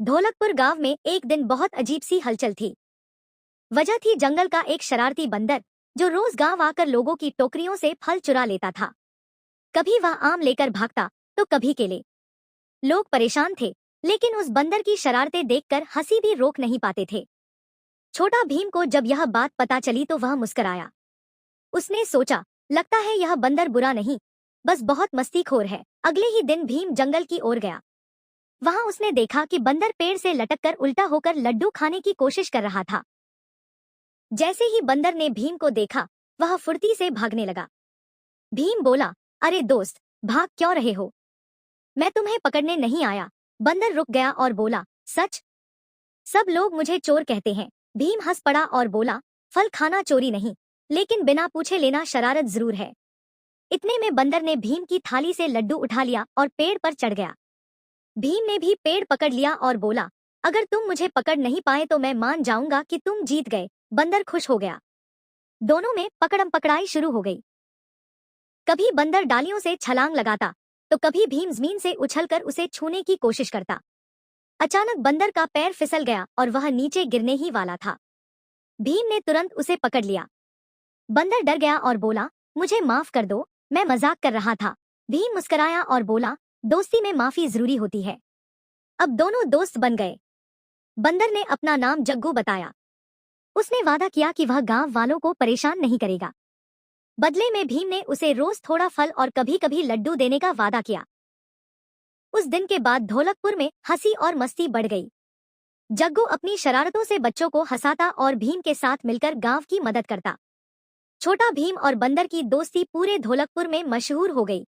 ढोलकपुर गांव में एक दिन बहुत अजीब सी हलचल थी। वजह थी जंगल का एक शरारती बंदर जो रोज गांव आकर लोगों की टोकरियों से फल चुरा लेता था। कभी वह आम लेकर भागता तो कभी केले। लोग परेशान थे, लेकिन उस बंदर की शरारतें देखकर हंसी भी रोक नहीं पाते थे। छोटा भीम को जब यह बात पता चली तो वह मुस्कुराया। उसने सोचा, लगता है यह बंदर बुरा नहीं, बस बहुत मस्तीखोर है। अगले ही दिन भीम जंगल की ओर गया। वहां उसने देखा कि बंदर पेड़ से लटककर उल्टा होकर लड्डू खाने की कोशिश कर रहा था। जैसे ही बंदर ने भीम को देखा, वह फुर्ती से भागने लगा। भीम बोला, अरे दोस्त, भाग क्यों रहे हो? मैं तुम्हें पकड़ने नहीं आया। बंदर रुक गया और बोला, सच? सब लोग मुझे चोर कहते हैं। भीम हंस पड़ा और बोला, फल खाना चोरी नहीं, लेकिन बिना पूछे लेना शरारत जरूर है। इतने में बंदर ने भीम की थाली से लड्डू उठा लिया और पेड़ पर चढ़ गया। भीम ने भी पेड़ पकड़ लिया और बोला, अगर तुम मुझे पकड़ नहीं पाए तो मैं मान जाऊंगा कि तुम जीत गए। बंदर खुश हो गया। दोनों में पकड़म पकड़ाई शुरू हो गई। कभी बंदर डालियों से छलांग लगाता तो कभी भीम जमीन से उछलकर उसे छूने की कोशिश करता। अचानक बंदर का पैर फिसल गया और वह नीचे गिरने ही वाला था। भीम ने तुरंत उसे पकड़ लिया। बंदर डर गया और बोला, मुझे माफ कर दो, मैं मजाक कर रहा था। भीम मुस्कुराया और बोला, दोस्ती में माफी जरूरी होती है। अब दोनों दोस्त बन गए। बंदर ने अपना नाम जग्गू बताया। उसने वादा किया कि वह गांव वालों को परेशान नहीं करेगा। बदले में भीम ने उसे रोज थोड़ा फल और कभी कभी लड्डू देने का वादा किया। उस दिन के बाद ढोलकपुर में हंसी और मस्ती बढ़ गई। जग्गू अपनी शरारतों से बच्चों को हंसाता और भीम के साथ मिलकर गांव की मदद करता। छोटा भीम और बंदर की दोस्ती पूरे ढोलकपुर में मशहूर हो गई।